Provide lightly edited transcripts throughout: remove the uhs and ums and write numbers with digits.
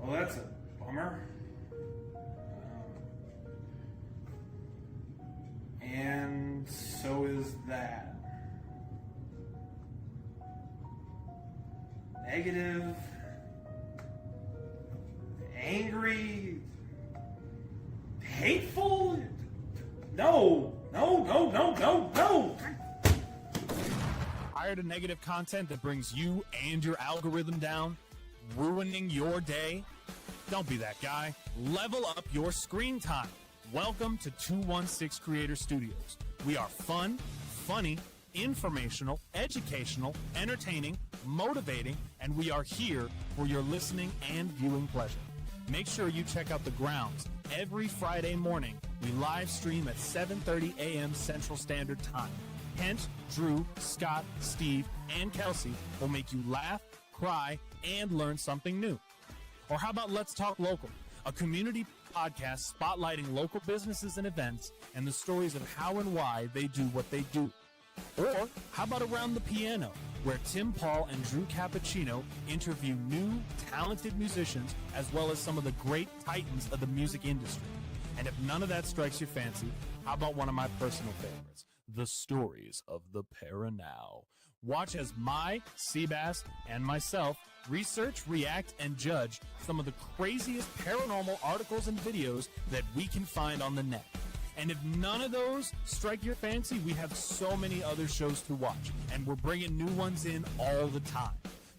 Well, that's a bummer. And so is that. Negative, angry, hateful? No. Tired of negative content that brings you and your algorithm down, ruining your day? Don't be that guy. Level up your screen time. Welcome to 216 Creator Studios. We are fun, funny, informational, educational, entertaining, motivating, and we are here for your listening and viewing pleasure. Make sure you check out The Grounds every Friday morning. We live stream at 7:30 a.m. Central Standard Time. Kent, Drew, Scott, Steve, and Kelsey will make you laugh, cry, and learn something new. Or how about Let's Talk Local, a community podcast spotlighting local businesses and events and the stories of how and why they do what they do. Or how about Around the Piano, where Tim Paul and Drew Cappuccino interview new, talented musicians as well as some of the great titans of the music industry. And if none of that strikes your fancy, how about one of my personal favorites, The Stories of the Paranow. Watch as Seabass, and myself research, react, and judge some of the craziest paranormal articles and videos that we can find on the net. And if none of those strike your fancy, we have so many other shows to watch, and we're bringing new ones in all the time.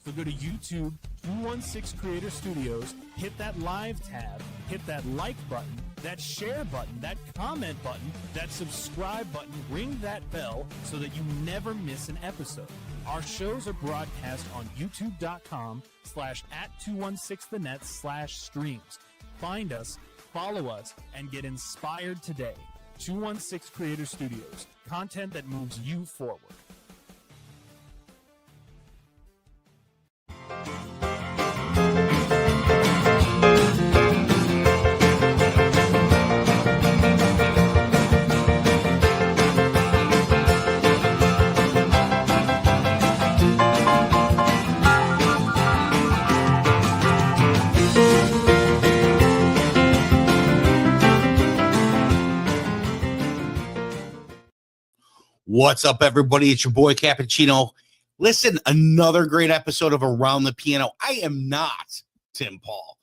So go to YouTube, 216 Creator Studios, hit that live tab, hit that like button, that share button, that comment button, that subscribe button, ring that bell so that you never miss an episode. Our shows are broadcast on youtube.com/@216thenet/streams. Find us, follow us, and get inspired today. 216 Creator Studios, content that moves you forward. What's up, everybody? It's your boy Cappuccino. Listen, another great episode of Around the Piano. I am not Tim Paul,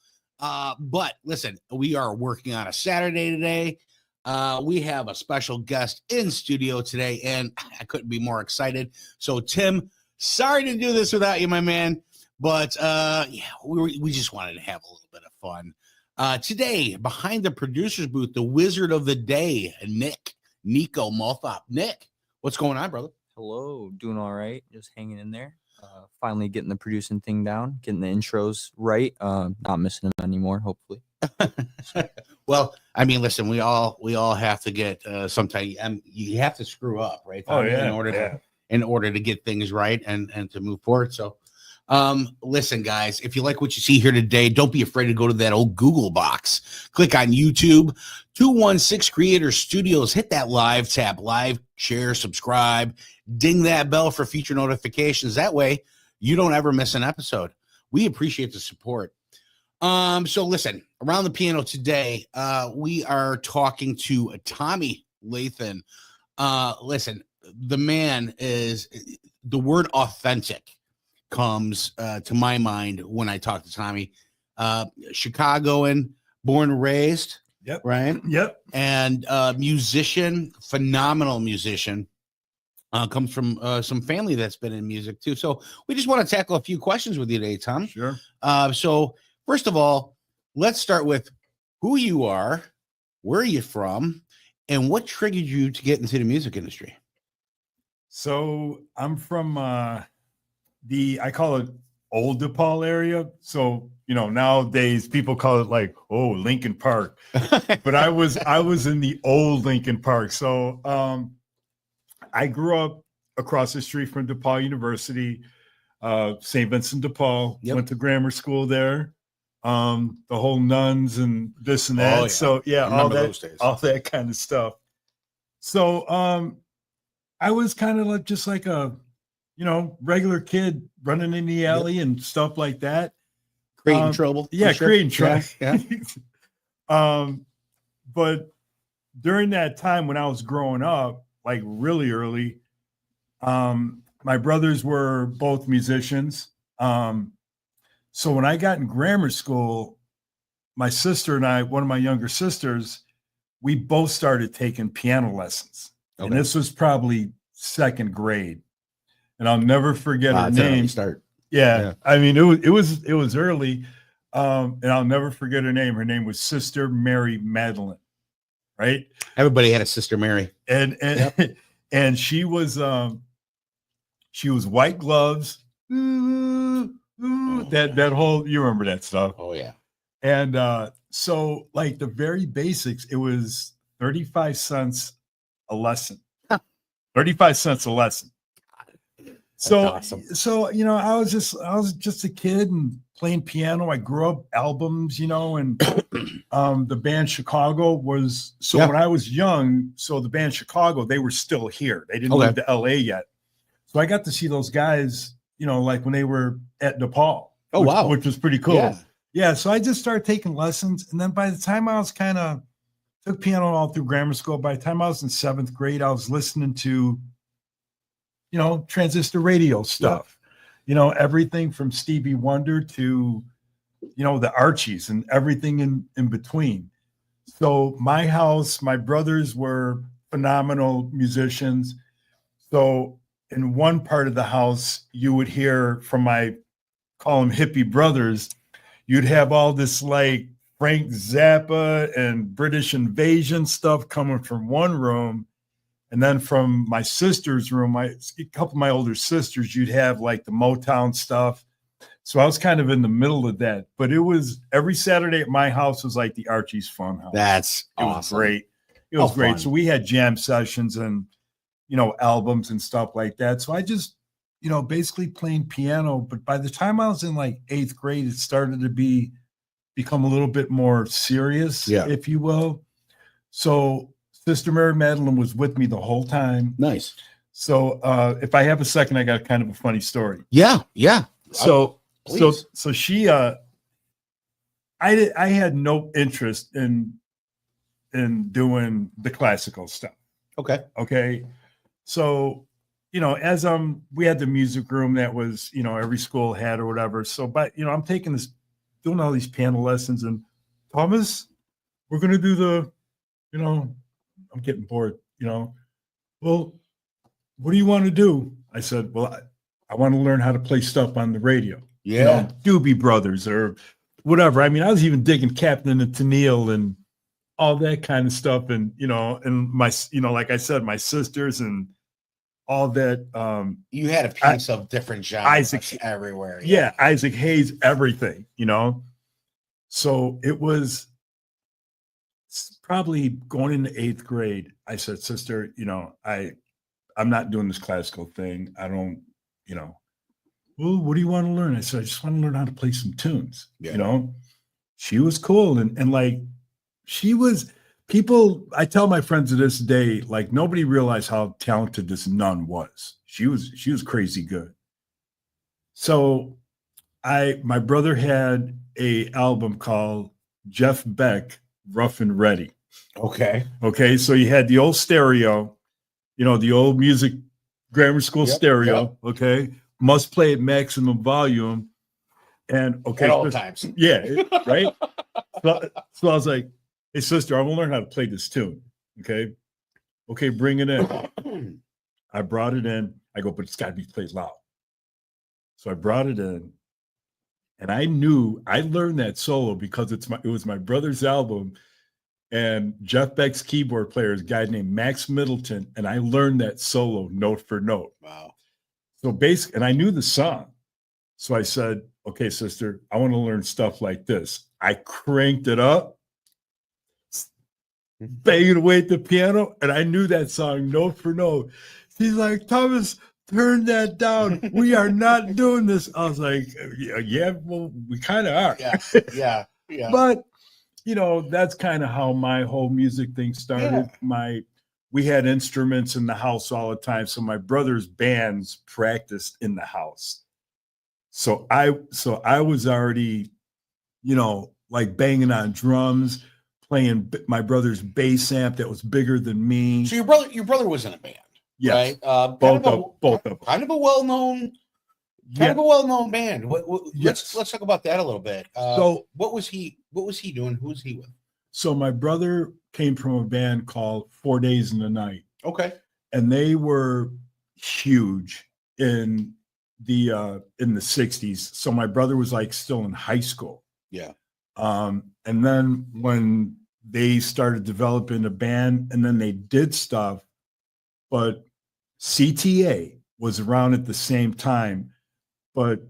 but listen, we are working on a Saturday today. We have a special guest in studio today, and I couldn't be more excited. So, Tim, sorry to do this without you, my man, but we just wanted to have a little bit of fun. Today, behind the producer's booth, the wizard of the day, Nico Mothop. Nick, what's going on, brother? Hello, doing all right. Just hanging in there. Finally getting the producing thing down, getting the intros right. Not missing them anymore, hopefully. Well, I mean, listen, we all have to get sometimes you have to screw up, right? In order to get things right and to move forward. So listen, guys, if you like what you see here today, don't be afraid to go to that old Google box. Click on YouTube, 216 Creator Studios, hit that live tab, live, share, subscribe, ding that bell for future notifications. That way you don't ever miss an episode. We appreciate the support. So listen, Around the Piano today, we are talking to Tommy Lathan. Listen, the man is, the word authentic comes to my mind when I talk to Tommy. Chicagoan, born and raised. Yep. Right. Yep. And musician, phenomenal musician. Comes from some family that's been in music too. So we just want to tackle a few questions with you today, Tom. Sure. So first of all, let's start with who you are, where are you from, and what triggered you to get into the music industry? So I'm from I call it Old DePaul area. So, nowadays people call it like, Lincoln Park. But I was in the old Lincoln Park. So I grew up across the street from DePaul University, St. Vincent de Paul. Yep. Went to grammar school there. The whole nuns and this and that. Oh, yeah. So yeah, all that kind of stuff. So I was kind of like just like a regular kid running in the alley and stuff like that. Creating trouble. Yeah, for sure. creating trouble. Yeah. But during that time when I was growing up, like really early, my brothers were both musicians. So when I got in grammar school, my sister and I, one of my younger sisters, we both started taking piano lessons. Okay. And this was probably second grade. And I'll never forget her It's an early name. start. Yeah. I mean, it was early. And I'll never forget her name. Her name was Sister Mary Madeline. Right. Everybody had a Sister Mary. And Yep. and she was white gloves. That whole, you remember that stuff. Oh yeah. And so like the very basics, it was 35 cents a lesson. 35 cents a lesson. So awesome. so you know, I was just a kid and playing piano. I grew up albums, you know, and the band Chicago was when I was young, so the band Chicago, they were still here. They didn't move to LA yet. So I got to see those guys, you know, like when they were at DePaul. Oh, wow. Which was pretty cool. Yeah. Yeah. So I just started taking lessons. And then by the time I was took piano all through grammar school, by the time I was in 7th grade, I was listening to, you know, transistor radio stuff, you know, everything from Stevie Wonder to, you know, the Archies and everything in between. So my house, my brothers were phenomenal musicians. So in one part of the house, you would hear from call them hippie brothers, you'd have all this like Frank Zappa and British Invasion stuff coming from one room. And then from my sister's room, a couple of my older sisters, you'd have like the Motown stuff. So I was kind of in the middle of that. But it was every Saturday at my house was like the Archie's Fun House. That's It was great. It was great. Fun. So we had jam sessions and, you know, albums and stuff like that. So I just, you know, basically playing piano. But by the time I was in like 8th grade, it started to become a little bit more serious, if you will. So Sister Mary Madeline was with me the whole time. Nice. So if I have a second, I got kind of a funny story. Yeah. So Please. so she I had no interest in doing the classical stuff. Okay. So, you know, as we had the music room that was, you know, every school had or whatever. So, but you know, I'm doing all these piano lessons, and Thomas, we're gonna do you know, I'm getting bored, you know. Well, what do you want to do? I said, well, I want to learn how to play stuff on the radio. Yeah. You know, Doobie Brothers or whatever. I mean, I was even digging Captain and Tennille and all that kind of stuff. And, you know, and my, you know, like I said, my sisters and all that. You had a piece of different genres Isaac everywhere. Yeah, Isaac Hayes, everything, you know. So it was probably going into 8th grade. I said, sister, you know, I'm not doing this classical thing. I don't, you know. Well, what do you want to learn? I said, I just want to learn how to play some tunes. You know, she was cool. And like, she was, I tell my friends to this day, like nobody realized how talented this nun was. She was crazy good. So my brother had a album called Jeff Beck, Rough and Ready. Okay. So you had the old stereo, you know, the old music grammar school stereo. Okay. Must play at maximum volume. And okay. At all times. Yeah. Right. So I was like, hey sister, I want to learn how to play this tune. Okay. Bring it in. I brought it in. I go, but it's got to be played loud. So I brought it in. And I learned that solo because it was my brother's album, and Jeff Beck's keyboard player is a guy named Max Middleton, and I learned that solo note for note. Wow. So basically, and I knew the song. So I said, okay, sister, I want to learn stuff like this. I cranked it up, banging away at the piano, and I knew that song note for note. She's like, Thomas, turn that down. We are not doing this. I was like, yeah, well, we kind of are. Yeah. But, you know, that's kind of how my whole music thing started. We had instruments in the house all the time. So my brother's bands practiced in the house. So I was already you know, like banging on drums, playing my brother's bass amp that was bigger than me. So your brother was in a band, Yes. right? Both of them. Kind of a well-known, band. Yes. Let's talk about that a little bit. So what was he doing? Who was he with? So my brother came from a band called 4 Days and a Night. Okay. And they were huge in the 60s. So my brother was like still in high school. Yeah. And then when they started developing a band and then they did stuff, but CTA was around at the same time. But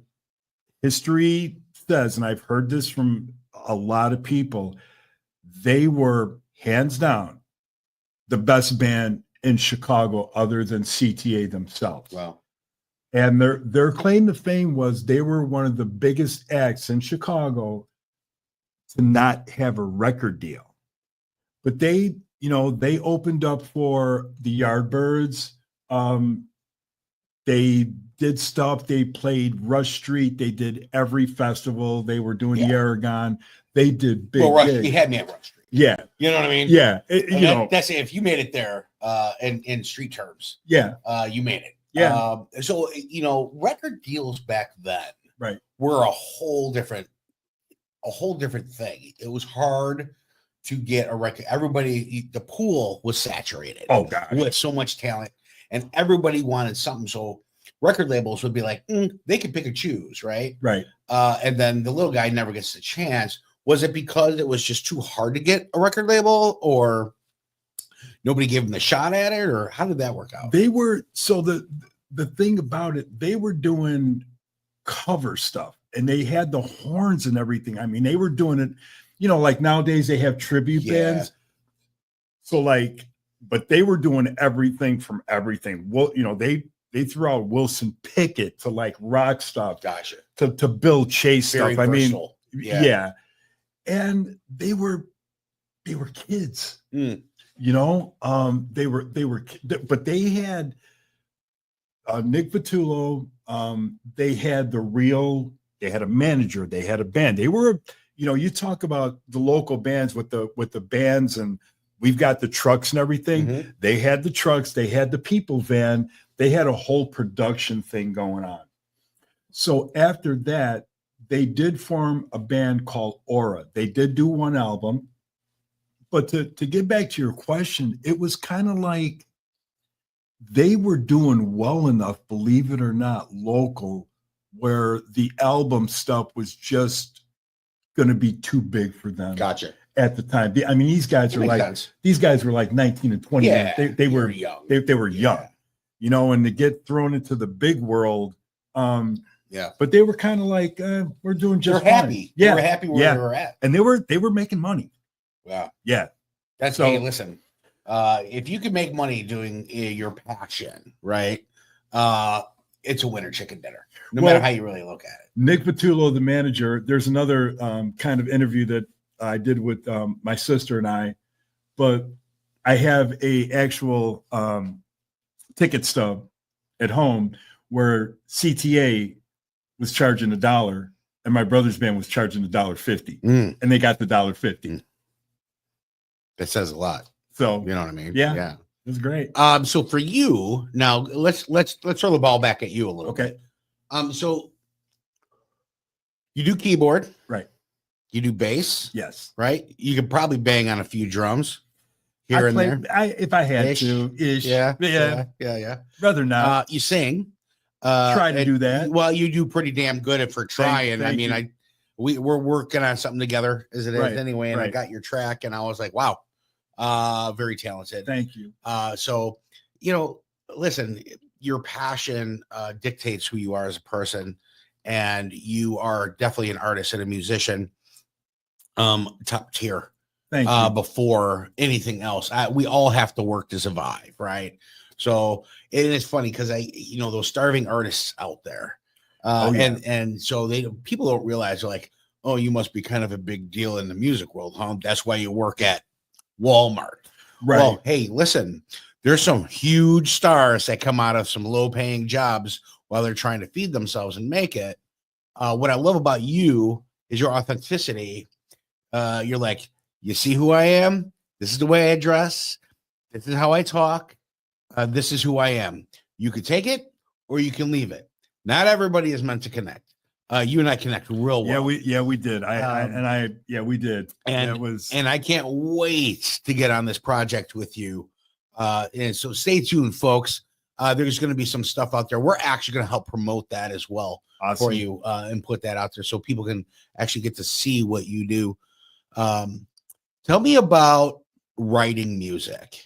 history says, and I've heard this from a lot of people, they were hands down the best band in Chicago other than CTA themselves. Wow. And their claim to fame was they were one of the biggest acts in Chicago to not have a record deal. But they opened up for the Yardbirds. They did stuff. They played Rush Street. They did every festival. They were doing the Aragon. They did big. Well, Rush, gigs. you had me at Rush Street. Yeah. You know what I mean? Yeah. That's it. If you made it there, in street terms, yeah. You made it. Yeah. So, record deals back then were a whole different thing. It was hard to get a record. The pool was saturated. Oh, God. With so much talent, and everybody wanted something. So record labels would be like, they could pick and choose, right? Right. And then the little guy never gets the chance. Was it because it was just too hard to get a record label, or nobody gave them the shot at it, or how did that work out? They were, so the thing about it, they were doing cover stuff and they had the horns and everything. I mean, they were doing it, like nowadays they have tribute bands. So but they were doing everything from everything. Well, they threw out Wilson Pickett to like rock stuff. Gotcha. To Bill Chase Very stuff. versatile. I mean, yeah. And they were kids. They were, but they had Nick Vitullo. They had they had a manager, they had a band. They were, you talk about the local bands with the bands, and we've got the trucks and everything. Mm-hmm. They had the trucks, they had the people van, they had a whole production thing going on. So after that, they did form a band called Aura. They did do one album. But to get back to your question, it was kind of like they were doing well enough, believe it or not, local, where the album stuff was just going to be too big for them. Gotcha. At the time. I mean, these guys were like 19 and 20. Yeah, they were young. They were young, and to get thrown into the big world. But they were kind of like, we're doing just They're fine. happy. Yeah. They were happy where they were at. And they were making money. Wow. Yeah. That's So- hey, listen. If you can make money doing your passion, right? It's a winner chicken dinner, no matter how you really look at it. Nick Vitullo, the manager, there's another kind of interview that I did with my sister and I, but I have a actual ticket stub at home where CTA was charging $1 and my brother's band was charging $1.50, and they got the $1.50. That says a lot. So You know what I mean? Yeah. It was great. So for you now, let's throw the ball back at you a little Okay. bit. So you do keyboard, Right. you do bass, Yes. right? You could probably bang on a few drums here I and played, there. if I had Ish. to, ish. Yeah. Rather not. You sing. Try to and- do that. Well, you do pretty damn good at for trying. thank you. We're working on something together as it is Right, anyway, and I right. got your track, and I was like, wow, very talented. Thank you. So listen, your passion dictates who you are as a person, and you are definitely an artist and a musician, top tier. Thank you. Before anything else. We all have to work to survive, right? So it is funny because those starving artists out there, and so people don't realize, they're like, oh, you must be kind of a big deal in the music world, huh? That's why you work at Walmart. Right. Well, hey, listen, there's some huge stars that come out of some low-paying jobs while they're trying to feed themselves and make it. What I love about you is your authenticity. You're like, you see who I am. This is the way I dress. This is how I talk. This is who I am. You could take it or you can leave it. Not everybody is meant to connect. You and I connect real well. We did. We did. And I can't wait to get on this project with you. And so stay tuned, folks. There's going to be some stuff out there. We're actually going to help promote that as well for you and put that out there so people can actually get to see what you do. Tell me about writing music.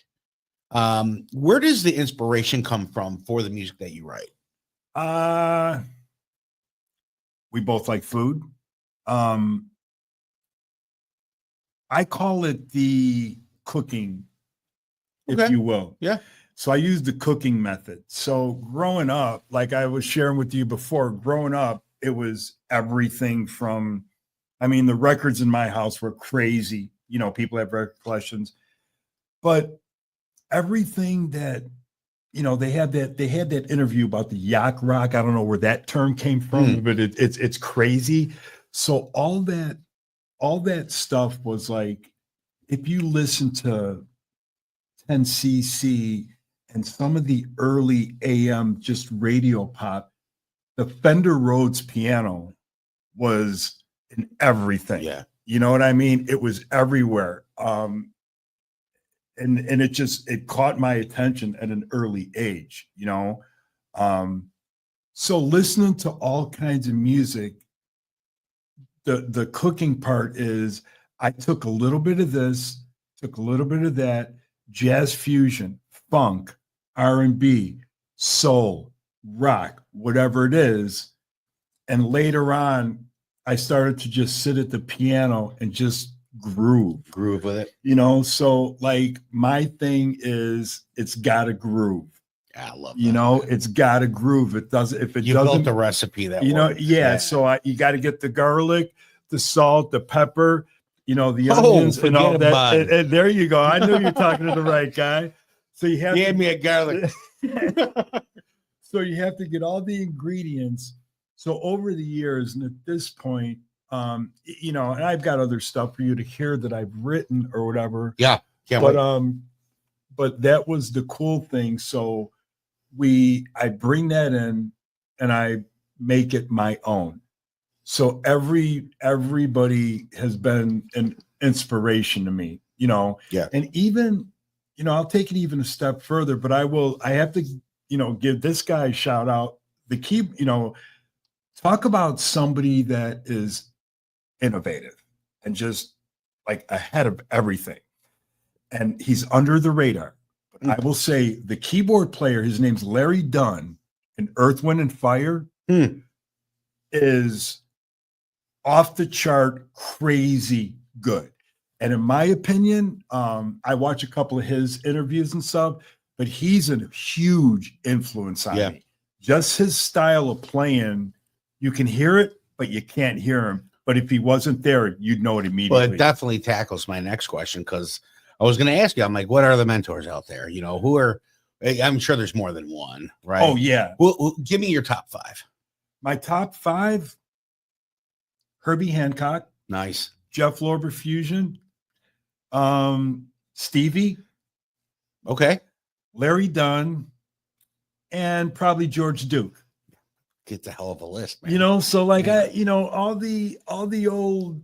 Where does the inspiration come from for the music that you write? We both like food. I call it the cooking, if you will. Yeah. So I use the cooking method. So growing up, like I was sharing with you before, growing up, it was everything from, I mean, the records in my house were crazy. You know, people have record collections, but everything that, you know, they had that interview about the yak rock. I don't know where that term came from, but it's crazy. So all that stuff was like, if you listen to 10cc and some of the early AM just radio pop, the Fender Rhodes piano was in everything. Yeah. You know what I mean? It was everywhere. And it caught my attention at an early age, you know? So listening to all kinds of music, the cooking part is I took a little bit of this, took a little bit of that, jazz fusion, funk, R&B, soul, rock, whatever it is. And later on, I started to just sit at the piano and just groove with it, you know. So like my thing is it's got to groove. I love you that. know, it's got to groove. It doesn't, if it You doesn't, built the recipe that you know, works. yeah. So you got to get the garlic, the salt, the pepper, you know, the onions and all that. And there you go. I knew you're talking to the right guy. So you have me a garlic. So you have to get all the ingredients. So over the years, and at this point, you know, and I've got other stuff for you to hear that I've written or whatever. Yeah. But that was the cool thing. So I bring that in and I make it my own. So everybody has been an inspiration to me, you know. Yeah. And even, you know, I'll take it even a step further, but I have to, you know, give this guy a shout out. The key, you know, talk about somebody that is innovative and just like ahead of everything. And he's under the radar. But I will say the keyboard player, his name's Larry Dunn in Earth, Wind and Fire, is off the chart, crazy good. And in my opinion, I watch a couple of his interviews and stuff, but he's a huge influence on me. Just his style of playing, you can hear it, but you can't hear him. But if he wasn't there, you'd know it immediately. Well, it definitely tackles my next question, because I was going to ask you, I'm like, what are the mentors out there? You know, who are, I'm sure there's more than one, right? Oh, yeah. Well, give me your top 5. My top 5, Herbie Hancock. Nice. Jeff Lorber Fusion. Stevie. Okay. Larry Dunn. And probably George Duke. Get the hell of a list, man. You know, so like all the old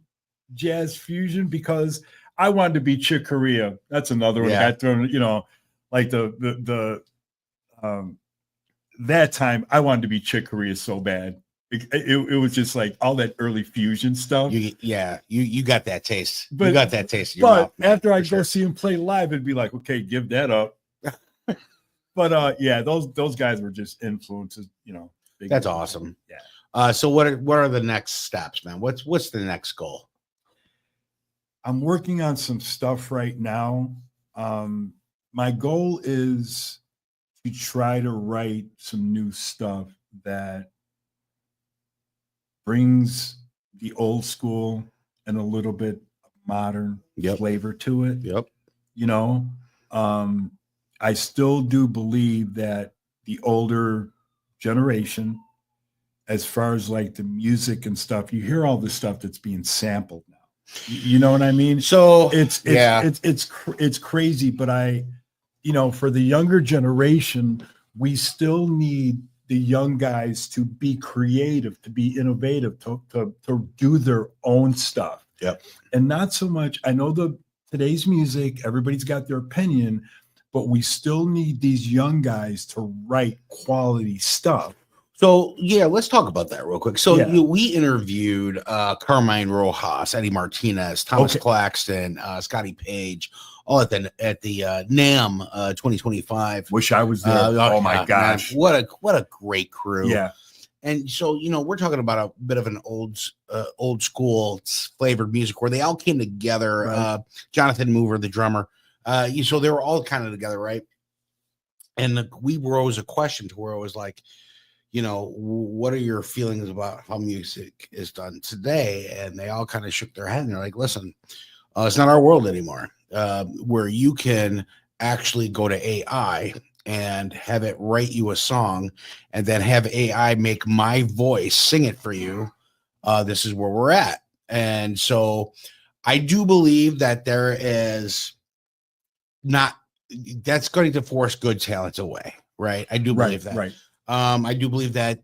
jazz fusion, because I wanted to be Chick Corea. That's another one that got thrown, you know, like the that time I wanted to be Chick Corea so bad. It was just like all that early fusion stuff. You got that taste. But, you got that taste in your mouth, man, after I go see him play live, it'd be like, okay, give that up. But those guys were just influences, you know. That's awesome. Yeah. So what are the next steps, man? What's the next goal? I'm working on some stuff right now. My goal is to try to write some new stuff that brings the old school and a little bit of modern flavor to it. Yep. You know, I still do believe that the older generation as far as like the music and stuff, you hear all the stuff that's being sampled now. You know what I mean? So it's crazy, but for the younger generation, we still need the young guys to be creative, to be innovative, to do their own stuff. Yep. And not so much, I know today's music, everybody's got their opinion, but we still need these young guys to write quality stuff. So yeah, let's talk about that real quick. So Yeah. we interviewed Carmine Rojas, Eddie Martinez, Thomas Claxton, Scotty Page, all at the NAMM 2025. Wish I was there. Oh my gosh, man, what a great crew. Yeah. And so we're talking about a bit of an old school flavored music where they all came together. Right. Jonathan Mover, the drummer. So they were all kind of together, right? And we rose a question to where it was like, what are your feelings about how music is done today? And they all kind of shook their head and they're like, listen, it's not our world anymore, where you can actually go to AI and have it write you a song and then have AI make my voice sing it for you. This is where we're at. And so I do believe that there is that's going to force good talent away. Right. I do believe that. Right. I do believe that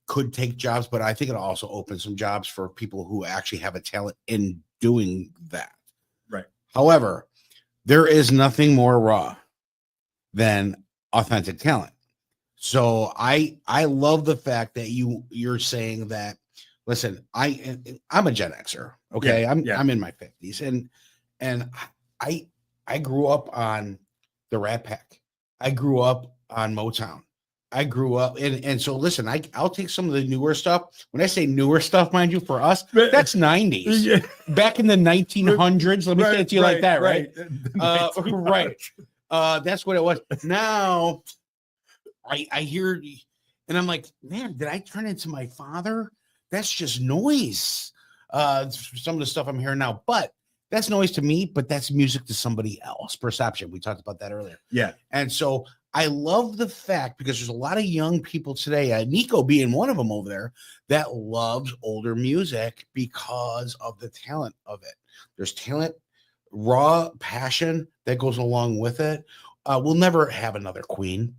could take jobs, but I think it'll also open some jobs for people who actually have a talent in doing that. Right. However, there is nothing more raw than authentic talent. So I love the fact that you're saying that. Listen, I'm a Gen Xer. Okay, Yeah. I'm in my 50s, and I grew up on the Rat Pack. I grew up on Motown. I grew up and so listen, I'll take some of the newer stuff. When I say newer stuff, mind you, for us, that's 90s. Yeah. Back in the 1900s, let me say it to you like that, right? Right. That's what it was. Now I hear and I'm like, man, did I turn into my father? That's just noise. Some of the stuff I'm hearing now, but that's noise to me, but that's music to somebody else. Perception. We talked about that earlier. Yeah. And so I love the fact because there's a lot of young people today, Nico being one of them over there, that loves older music because of the talent of it. There's talent, raw passion that goes along with it. We'll never have another Queen.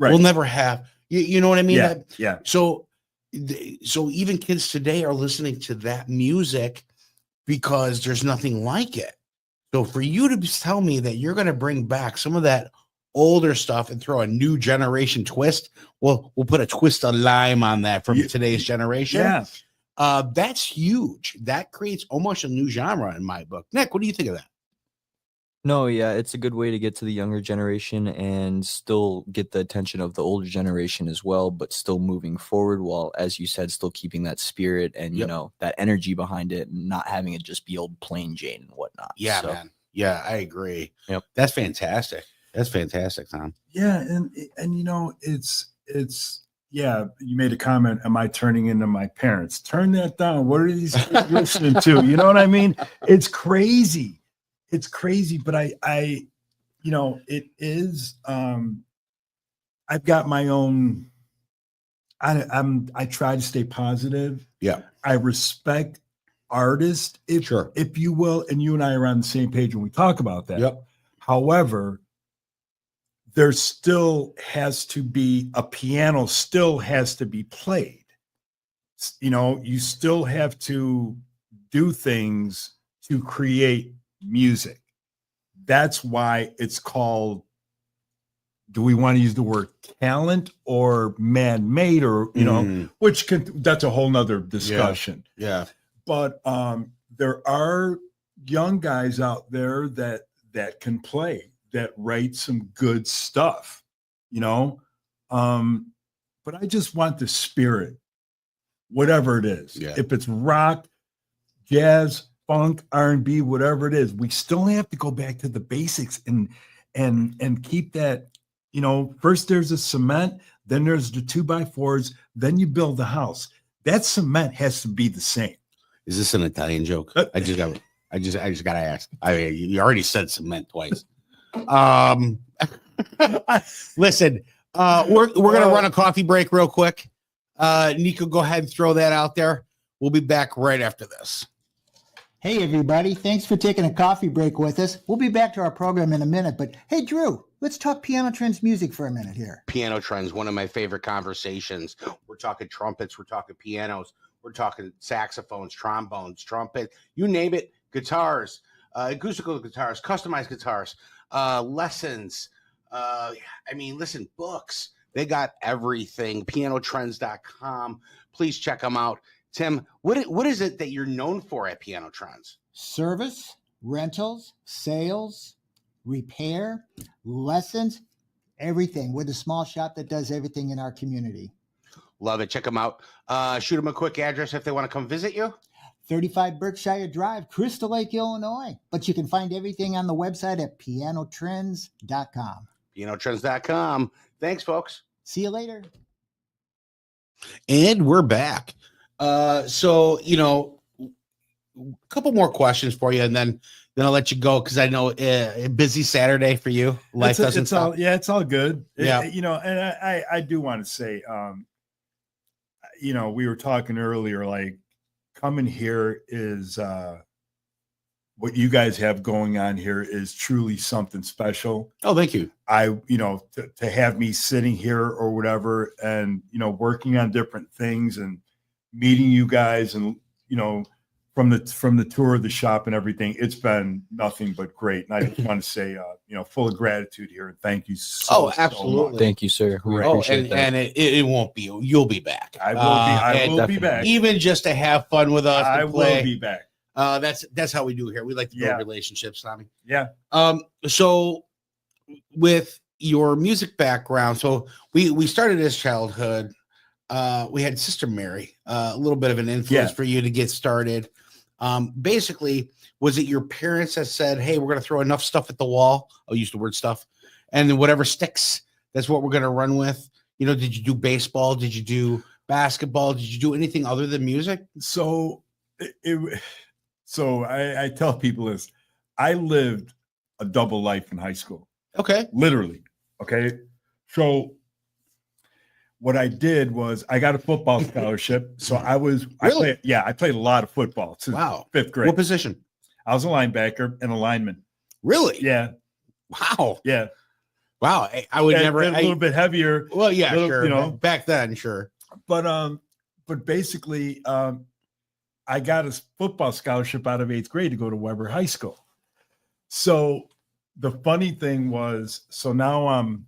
Right. We'll never have, you know what I mean? Yeah. So even kids today are listening to that music because there's nothing like it. So for you to tell me that you're going to bring back some of that older stuff and throw a new generation twist, we'll put a twist of lime on that from today's generation. Yeah. That's huge. That creates almost a new genre in my book. Nick, what do you think of that? No, yeah, it's a good way to get to the younger generation and still get the attention of the older generation as well, but still moving forward while, as you said, still keeping that spirit and, that energy behind it and not having it just be old plain Jane and whatnot. Yeah, man. Yeah, I agree. Yep. That's fantastic. That's fantastic, Tom. Yeah. And it's, yeah, you made a comment, am I turning into my parents? Turn that down. What are these kids listening to? You know what I mean? It's crazy. It's crazy, but it is, I've got my own, I try to stay positive. Yeah. I respect artists, if you will, and you and I are on the same page when we talk about that. Yep. However, there still has to be a piano still has to be played. You still have to do things to create music. That's why it's called, do we want to use the word talent or man-made or, that's a whole nother discussion. Yeah. But there are young guys out there that can play, that write some good stuff, but I just want the spirit, whatever it is. Yeah. If it's rock, jazz, funk, R&B, whatever it is, we still have to go back to the basics and keep that, first there's a cement, then there's the 2x4s, then you build the house. That cement has to be the same. Is this an Italian joke? I just got to ask. I mean, you already said cement twice. Listen, we're going to run a coffee break real quick. Nico, go ahead and throw that out there. We'll be back right after this. Hey, everybody. Thanks for taking a coffee break with us. We'll be back to our program in a minute, but hey, Drew, let's talk Piano Trends music for a minute here. Piano Trends, one of my favorite conversations. We're talking trumpets, we're talking pianos, we're talking saxophones, trombones, trumpet, you name it, guitars, acoustical guitars, customized guitars, lessons. Listen, books. They got everything. Pianotrends.com. Please check them out. Tim, what is it that you're known for at Piano Trends? Service, rentals, sales, repair, lessons, everything. We're the small shop that does everything in our community. Love it. Check them out. Shoot them a quick address if they want to come visit you. 35 Berkshire Drive, Crystal Lake, Illinois. But you can find everything on the website at pianotrends.com. Pianotrends.com. Thanks, folks. See you later. And we're back. So, a couple more questions for you, and then I'll let you go because I know a busy Saturday for you. Life doesn't stop. It's all good. Yeah. And I do want to say, we were talking earlier, like coming here is what you guys have going on here is truly something special. Oh, thank you. To have me sitting here or whatever, and working on different things and meeting you guys, and from the tour of the shop and everything, it's been nothing but great. And I just want to say, full of gratitude here, and thank you so absolutely. so much. Thank you, sir. We appreciate that. And it won't be. You'll be back. I will be back. Even just to have fun with us. I play. will be back. That's how we do here. We like to build relationships, Tommy. Yeah. So with your music background, so we started as childhood. We had Sister Mary, a little bit of an influence for you to get started. Basically, was it your parents that said, hey, we're going to throw enough stuff at the wall? I'll use the word stuff. And then whatever sticks, that's what we're going to run with. Did you do baseball? Did you do basketball? Did you do anything other than music? So I tell people this, I lived a double life in high school. Okay. Literally. Okay. So what I did was I got a football scholarship. So I played a lot of football since fifth grade. What position? I was a linebacker and a lineman. Really? Yeah. Wow. Yeah. Wow. I would never. A little bit heavier. Well, yeah, sure. Back then, sure. But basically, I got a football scholarship out of 8th grade to go to Weber High School. So the funny thing was, so now I'm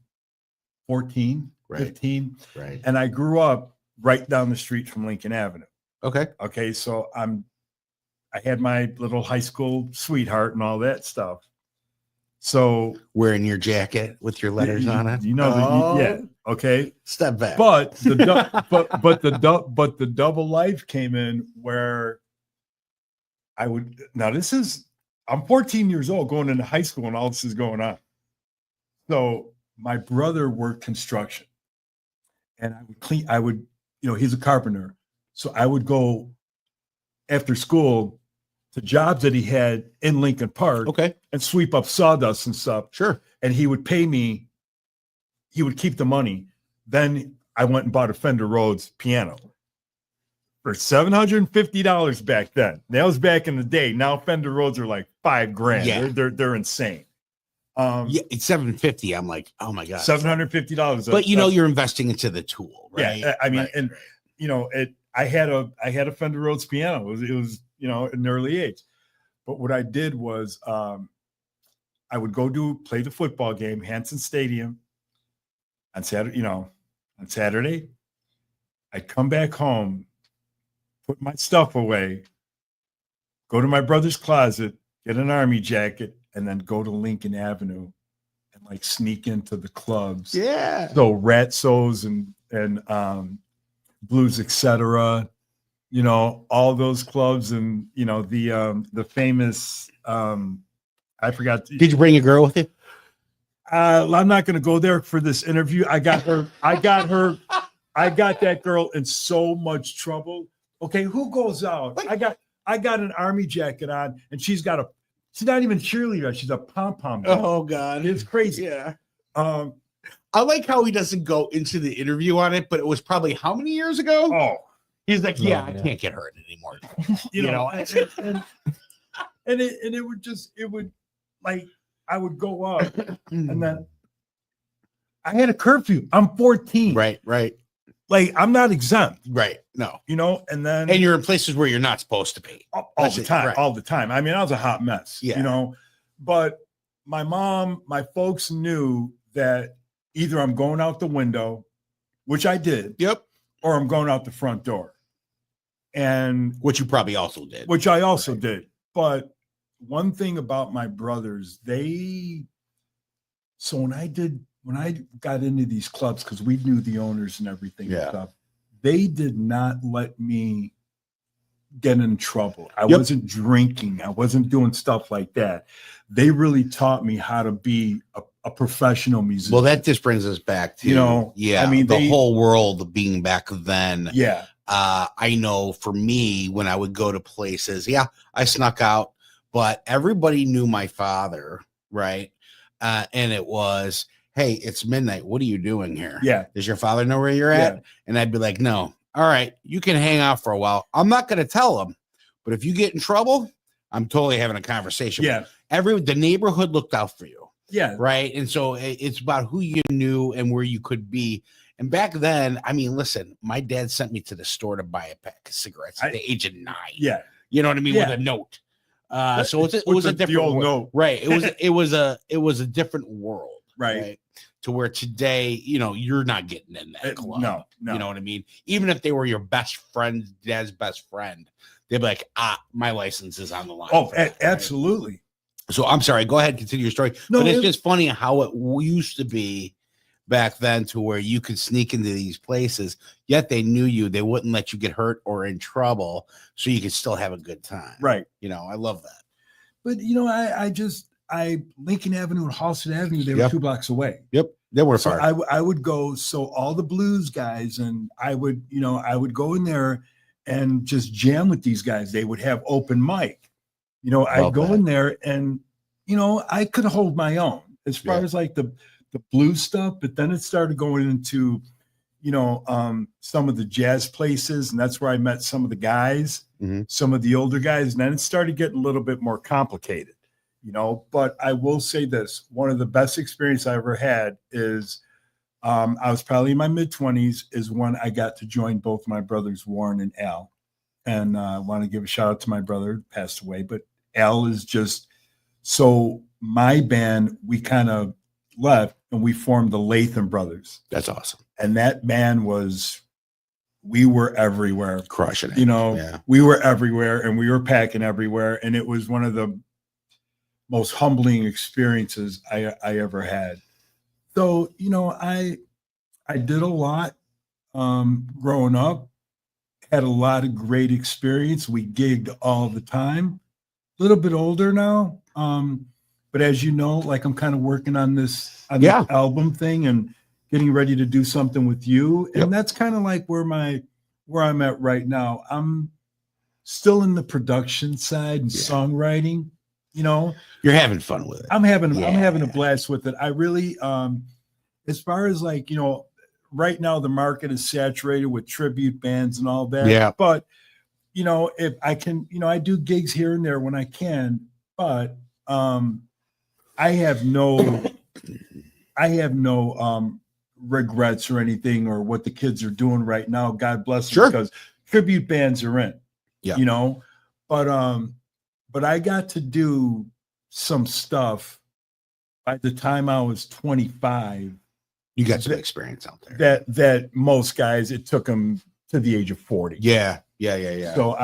14, 15, right, and I grew up right down the street from Lincoln Avenue. Okay. So I had my little high school sweetheart and all that stuff. So wearing your jacket with your letters on it, okay. Step back. But the double life came in where I'm 14 years old going into high school and all this is going on. So my brother worked construction, and he's a carpenter. So I would go after school to jobs that he had in Lincoln Park, and sweep up sawdust and stuff. Sure. And he would pay me, he would keep the money. Then I went and bought a Fender Rhodes piano for $750 back then. That was back in the day. Now Fender Rhodes are like $5,000. Yeah. They're insane. It's $750. I'm like, oh my God. $750. But you're investing into the tool, right? Yeah. I mean, I had a Fender Rhodes piano. It was in an early age. But what I did was I would go play the football game, Hanson Stadium, on Saturday. I'd come back home, put my stuff away, go to my brother's closet, get an army jacket, and then go to Lincoln Avenue and like sneak into the clubs. Yeah. So Ratsos and Blues, etc. All those clubs, and the famous I forgot. Did you bring a girl with you? I'm not going to go there for this interview. I got that girl in so much trouble. Okay, who goes out? I got an army jacket on, and she's not even cheerleader. She's a pom-pom. Oh God, it's crazy. Yeah. I like how he doesn't go into the interview on it, but it was probably how many years ago? Oh, He's like, yeah, I yeah. can't get hurt anymore. you know, and- and it would like I would go up and then I had a curfew. I'm 14. right. Like I'm not exempt, No. you know, and then And you're in places where you're not supposed to be. all That's the it, time, right. all the time. I mean, I was a hot mess, Yeah. you know, but my mom, my folks knew that either I'm going out the window, which I did, Yep. or I'm going out the front door. And Which you probably also did. which I also did. But one thing about my brothers, so when I got into these clubs, because we knew the owners and everything and Yeah. stuff, they did not let me get in trouble. I Yep. wasn't drinking. I wasn't doing stuff like that. They really taught me how to be a professional musician. Well, that just brings us back to, You know, yeah, I mean, the they- whole world being back then. yeah. I know for me, when I would go to places, yeah, I snuck out, but everybody knew my father, right? And it was, hey, it's midnight. What are you doing here? Yeah. Does your father know where you're at? Yeah. And I'd be like, no. All right, you can hang out for a while. I'm not going to tell him, but if you get in trouble, I'm totally having a conversation. Yeah. The neighborhood looked out for you. Yeah. Right. And so it's about who you knew and where you could be. And back then, I mean, listen, my dad sent me to the store to buy a pack of cigarettes at the age of 9. Yeah. You know what I mean? Yeah. With a note. So it With was a the different old world. note. Right. It was a different world. Right. To where today, you're not getting in that club. No. You know what I mean? Even if they were your best friend, dad's best friend, they'd be like, my license is on the line. Oh, for that, right? absolutely. So I'm sorry. Go ahead, continue your story. No, but it's it- just funny how it used to be back then, to where you could sneak into these places, yet they knew you. They wouldn't let you get hurt or in trouble, so you could still have a good time. Right. I love that. But I Lincoln Avenue and Halsted Avenue, they were Yep. 2 blocks away. Yep. They were So far. I would go, so all the blues guys, and I would go in there and just jam with these guys. They would have open mic. I'd Love go that. in there and I could hold my own as far Yeah. as like the blues stuff, but then it started going into some of the jazz places, and that's where I met some of the guys, Mhm. some of the older guys, and then it started getting a little bit more complicated. But I will say this, one of the best experience I ever had is I was probably in my mid-20s is when I got to join both my brothers, Warren and Al. And I want to give a shout out to my brother who passed away, but Al is just, so my band, we kind of left and we formed the Lathan Brothers. That's awesome. And that band we were everywhere. Crushing it. Yeah. We were everywhere and we were packing everywhere. And it was one of the most humbling experiences I ever had. So, I did a lot growing up, had a lot of great experience. We gigged all the time, a little bit older now. But as you know, like I'm kind of working on this Yeah. album thing and getting ready to do something with you. And Yep. that's kind of like where I'm at right now. I'm still in the production side and Yeah. songwriting, You're having fun with it. I'm having a Yeah. blast with it. I really, as far as like, right now the market is saturated with tribute bands and all that. Yeah. But, if I can, I do gigs here and there when I can, but I have no regrets or anything or what the kids are doing right now. God bless them, Sure. because tribute bands are in, Yeah. but I got to do some stuff by the time I was 25 You got some experience out there. that most guys, it took them to the age of 40. Yeah. So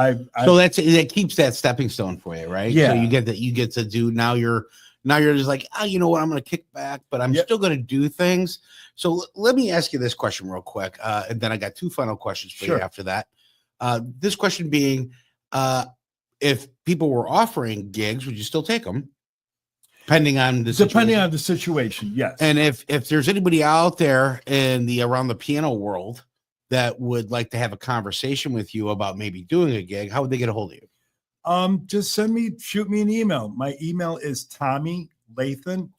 So that keeps that stepping stone for you, right? Yeah. So you get to do, now you're just like, you know what, I'm going to kick back, but I'm Yep. still going to do things. So let me ask you this question real quick. And then I got 2 final questions for Sure. you after that. This question being, if people were offering gigs, would you still take them? Depending on the situation, yes. And if there's anybody out there around the piano world that would like to have a conversation with you about maybe doing a gig, how would they get a hold of you? Just shoot me an email. My email is Tommy Lathan,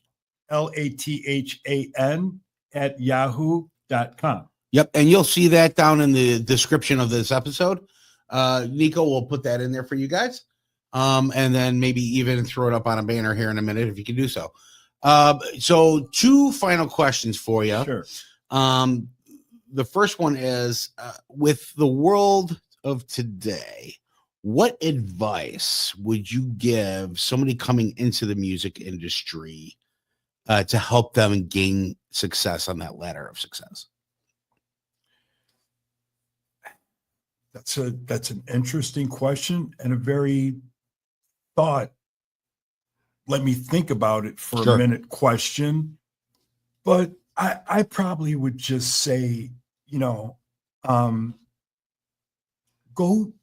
Lathan tommy@yahoo.com. Yep. And you'll see that down in the description of this episode. Nico will put that in there for you guys. And then maybe even throw it up on a banner here in a minute if you can do so. So 2 final questions for you. Sure. The first one is with the world of today, what advice would you give somebody coming into the music industry to help them gain success on that ladder of success? That's an interesting question and a very let me think about it for a minute question. But I probably would just say, go,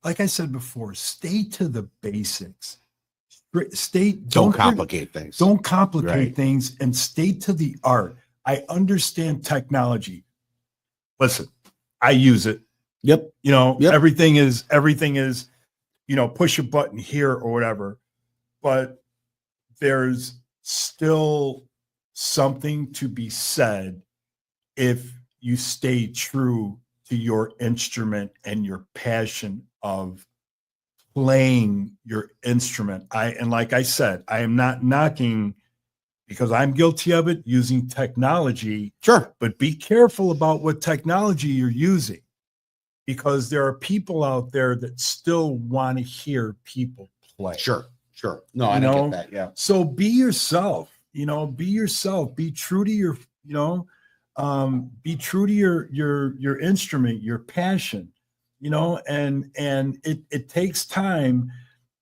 like I said before, stay to the basics. Don't complicate things. Don't complicate things and stay to the art. I understand technology. Listen, I use it. Yep. Everything is, push a button here or whatever, but there's still something to be said if you stay true to your instrument and your passion of playing your instrument. And like I said, I am not knocking, because I'm guilty of it, using technology. Sure. But be careful about what technology you're using, because there are people out there that still want to hear people play. Sure. No, I don't get that. Yeah. So be yourself, be true to your, be true to your instrument, your passion, and it takes time,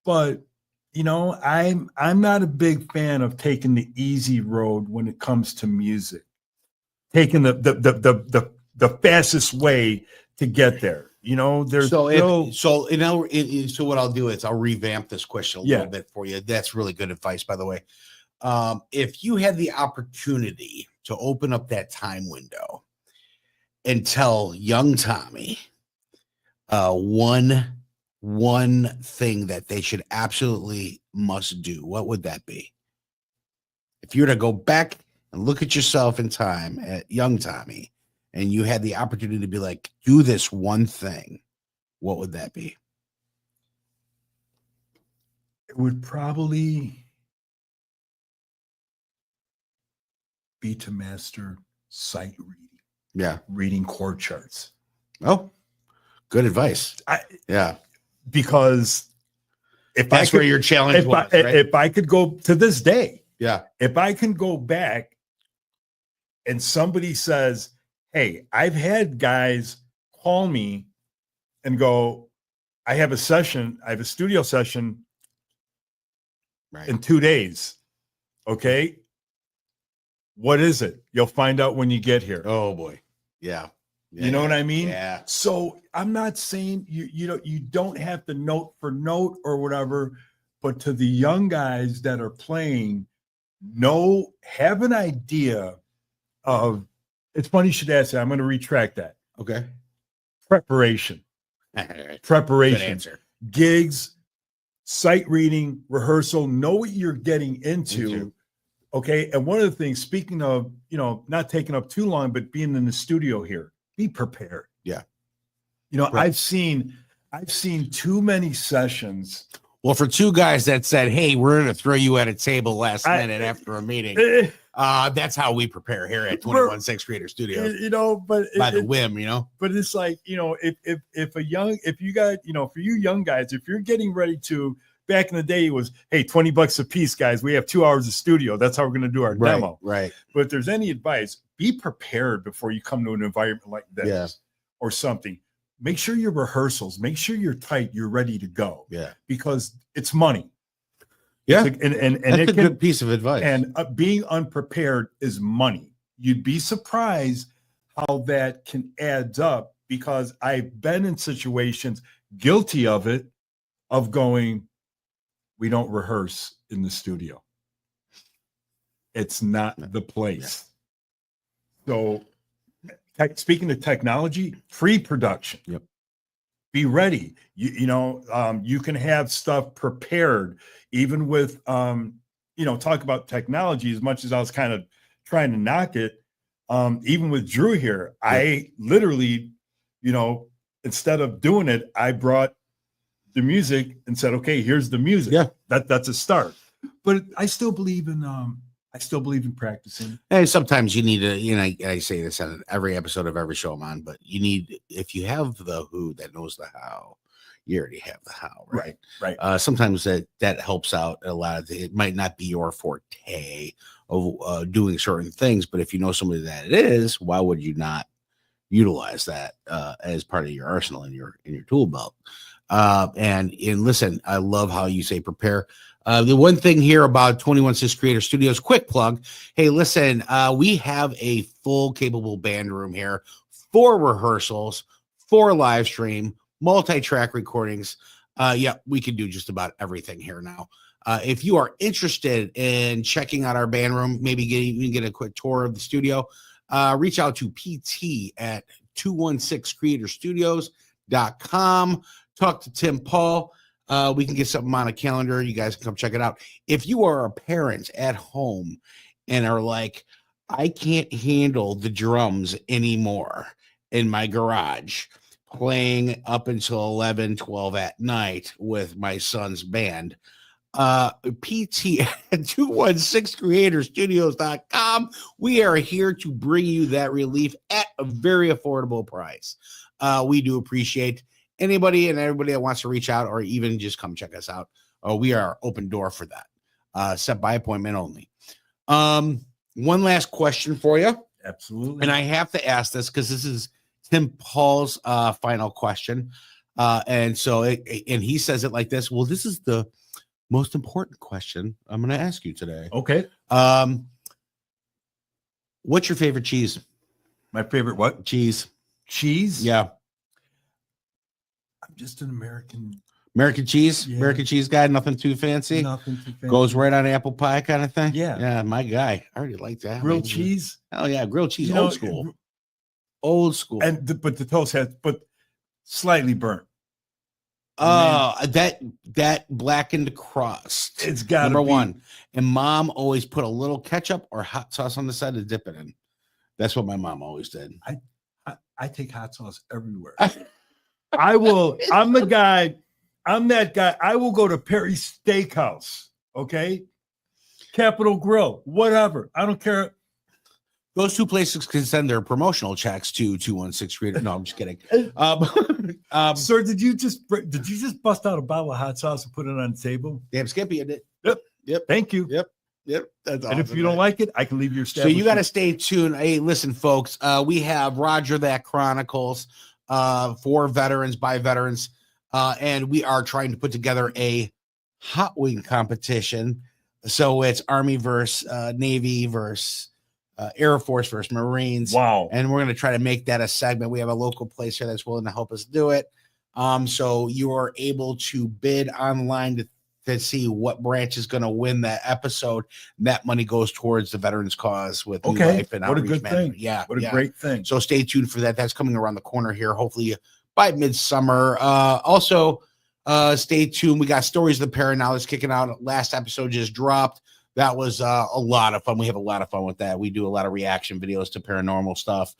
but I'm not a big fan of taking the easy road when it comes to music, taking the fastest way to get there. There's so what I'll do is I'll revamp this question a little bit for you. That's really good advice, by the way. If you had the opportunity to open up that time window and tell young Tommy one thing that they should absolutely must do, what would that be? If you were to go back and look at yourself in time at young Tommy, and you had the opportunity to be like, do this one thing, what would that be? It would probably be to master sight reading. Yeah. Reading chord charts. Oh, good advice. Because if that's where your challenge was, right? If I could go to this day, if I can go back and somebody says, hey, I've had guys call me and go, I have a studio session in 2 days. Okay. What is it? You'll find out when you get here. Oh boy. Yeah. You know what I mean? Yeah. So I'm not saying you don't have to note for note or whatever, but to the young guys that are playing, have an idea of, it's funny you should ask that. I'm going to retract that. Okay. Preparation. Preparation. Good answer. Gigs, sight reading, rehearsal, know what you're getting into. Okay. And one of the things, speaking of, not taking up too long, but being in the studio here, be prepared. Yeah. Right. I've seen too many sessions. Well, for 2 guys that said, hey, we're going to throw you at a table last minute after a meeting. That's how we prepare here at 21-6 Creator Studios. But by the whim, But it's like, if you got, for you young guys, if you're getting ready to, back in the day, it was, hey, $20 a piece, guys. We have 2 hours of studio. That's how we're going to do our demo. Right. But if there's any advice, be prepared before you come to an environment like this or something. Make sure your rehearsals, make sure you're tight, you're ready to go. Yeah. Because it's money. Yeah. And that's a good piece of advice. And being unprepared is money. You'd be surprised how that can add up, because I've been in situations, guilty of it, of going, we don't rehearse in the studio. It's not the place. So speaking of technology, pre-production. Yep. Be ready. You can have stuff prepared, even with talk about technology. As much as I was kind of trying to knock it, even with Drew here, I literally, instead of doing it, I brought the music and said, okay, here's the music. Yeah. That's a start. But I still believe in practicing. And sometimes you need to, I say this on every episode of every show I'm on, but if you have the who that knows the how, you already have the how, right? Right. Sometimes that helps out a lot. It might not be your forte of doing certain things, but if you know somebody that it is, why would you not utilize that as part of your arsenal in your tool belt? And listen, I love how you say prepare. The one thing here about 216 Creator Studios, quick plug. Hey, listen, we have a full capable band room here for rehearsals, for live stream, multi-track recordings. We can do just about everything here now. If you are interested in checking out our band room, maybe you can get a quick tour of the studio, reach out to PT at 216creatorstudios.com. Talk to Tim Paul. We can get something on a calendar. You guys can come check it out. If you are a parent at home and are like, I can't handle the drums anymore in my garage, playing up until 11, 12 at night with my son's band, PT at 216creatorstudios.com. We are here to bring you that relief at a very affordable price. We do appreciate anybody and everybody that wants to reach out or even just come check us out. We are open door for that. Set by appointment only. One last question for you. Absolutely. And I have to ask this because this is Tim Paul's final question. And he says it like this. Well, this is the most important question I'm going to ask you today. Okay. What's your favorite cheese? My favorite what? Cheese. Cheese? Yeah. I'm just an American cheese. Yeah. American cheese guy. Nothing too fancy. Nothing too fancy. Goes right on apple pie kind of thing. Yeah. Yeah. My guy. I already like that. Grilled cheese. Oh yeah. Grilled cheese. Old school. Old school. But the toast has, slightly burnt. That blackened crust. It's got number one. And mom always put a little ketchup or hot sauce on the side to dip it in. That's what my mom always did. I take hot sauce everywhere. I'm that guy. I will go to Perry's Steakhouse. Okay. Capitol Grill, whatever. I don't care. Those two places can send their promotional checks to 216 Creator. No, I'm just kidding. Sir, did you just bust out a bottle of hot sauce and put it on the table? Damn Skippy, you did. Yep. Thank you. Yep. That's awesome. And if you don't like it, I can leave your So you got to stay tuned. Hey, listen, folks. We have Roger That Chronicles for veterans by veterans, and we are trying to put together a hot wing competition. So it's Army versus Navy versus Air Force versus Marines. Wow. And we're going to try to make that a segment. We have a local place here that's willing to help us do it. So you are able to bid online to see what branch is going to win that episode. That money goes towards the veterans cause with New Life and what a Outreach good Management. thing. Yeah. What a great thing. So stay tuned for that. That's coming around the corner here, hopefully by midsummer. Also, stay tuned. We got Stories of the Para that's kicking out. Last episode just dropped. That was a lot of fun. We have a lot of fun with that. We do a lot of reaction videos to paranormal stuff.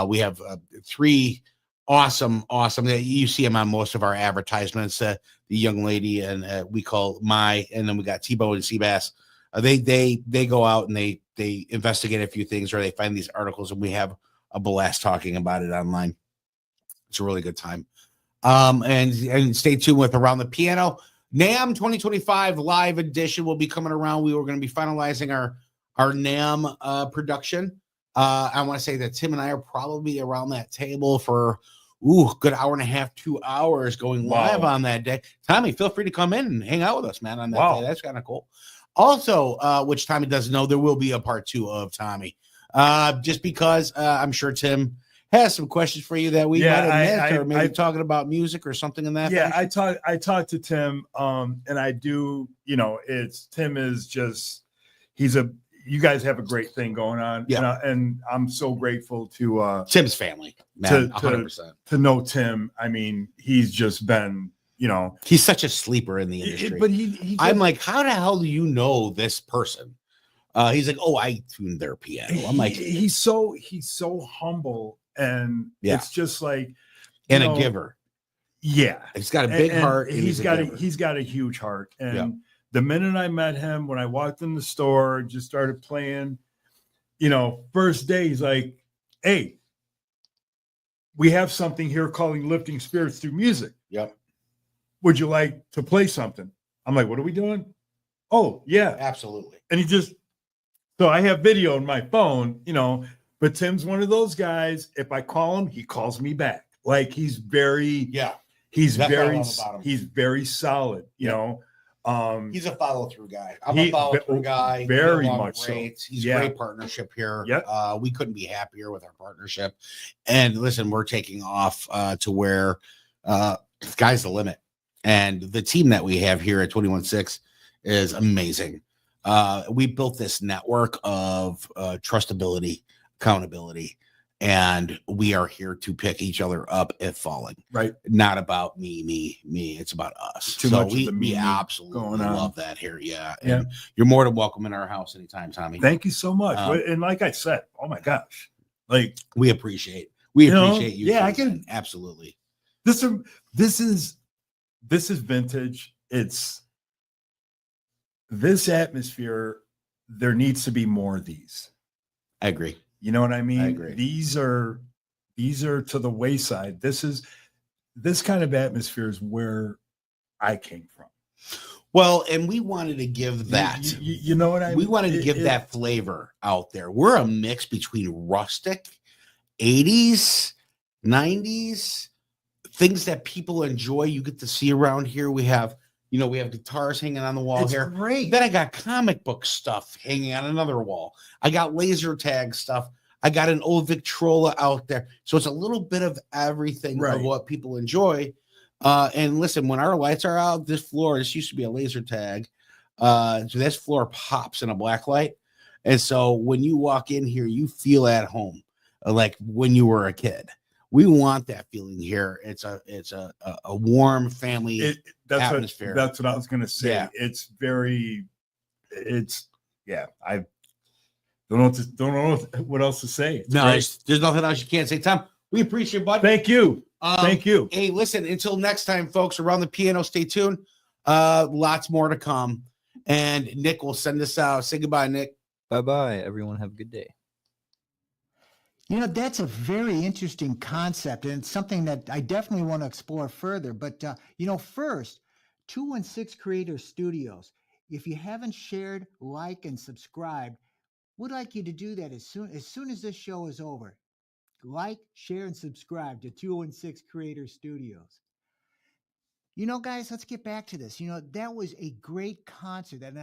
We have 3 awesome. You see them on most of our advertisements. The young lady and we call Mai, and then we got Tebow and Seabass. They go out and they investigate a few things, or they find these articles, and we have a blast talking about it online. It's a really good time. And stay tuned with Around the Piano. NAMM 2025 live edition will be coming around. We were going to be finalizing our NAMM production. I want to say that Tim and I are probably around that table for good hour and a half, 2 hours going live on that day. Tommy, feel free to come in and hang out with us, man, on that day. That's kind of cool. Also, which Tommy doesn't know, there will be a part 2 of Tommy. Just because I'm sure Tim has some questions for you that we might have missed, or maybe talking about music or something in that. Yeah, fashion. I talked to Tim, and I do, Tim is just, you guys have a great thing going on. Yeah. And I'm so grateful to Tim's family, man, 100%. To know Tim. I mean, he's just been, he's such a sleeper in the industry. But I'm like, how the hell do you know this person? He's like, oh, I tuned their piano. I'm like, he's so humble, and Yeah. it's just like, and you a know, giver. Yeah, He's got a big heart. And he's got giver. he's got a huge heart. And Yeah. the minute I met him, when I walked in the store, just started playing, you know, first day, he's like, hey, we have something here called Lifting Spirits Through Music. Yep. Would you like to play something? I'm like, what are we doing? Oh, yeah. Absolutely. And he just, so I have video on my phone, you know, but Tim's one of those guys. If I call him, he calls me back. Like he's very, Yeah. he's That's what I very, love about him. he's very solid, you Yep. know. He's a follow-through guy. I'm a follow-through guy. Very We get along much so. great. He's Yeah. a great partnership here. Yep. We couldn't be happier with our partnership. And listen, we're taking off to where sky's the limit. And the team that we have here at 21.6 is amazing. We built this network of trustability, accountability, and we are here to pick each other up if falling. Right. Not about me. It's about us. Too so much of we, the we me absolutely going on. love that here. Yeah. Yeah. And you're more than welcome in our house anytime, Tommy. Thank you so much. And like I said, oh my gosh, like We appreciate You know, appreciate you. yeah, I Susan. can- Absolutely. this is vintage. It's this atmosphere. There needs to be more of these. I agree. You know what I mean? I agree. These are to the wayside. This kind of atmosphere is where I came from. Well, and we wanted to give that. You know what I mean? We wanted to give that flavor out there. We're a mix between rustic, 80s, 90s, things that people enjoy. You get to see around here. We have, we have guitars hanging on the wall It's here. great. Then I got comic book stuff hanging on another wall. I got laser tag stuff. I got an old Victrola out there. So it's a little bit of everything Right. of what people enjoy. And listen, when our lights are out, this used to be a laser tag. So this floor pops in a black light. And so when you walk in here, you feel at home, like when you were a kid. We want that feeling here. It's a warm family atmosphere. That's what I was going to say. Yeah. I don't know what else to say. It's No, great. there's nothing else you can't say. Tom, we appreciate it, bud. Thank you. Thank you. Hey, listen, until next time, folks, around the piano, stay tuned. Lots more to come. And Nick will send us out. Say goodbye, Nick. Bye-bye, everyone. Have a good day. That's a very interesting concept, and it's something that I definitely want to explore further. But, first, 216 Creator Studios. If you haven't shared, liked, and subscribed, would like you to do that as soon as this show is over. Like, share, and subscribe to 216 Creator Studios. Guys, let's get back to this. That was a great concert, and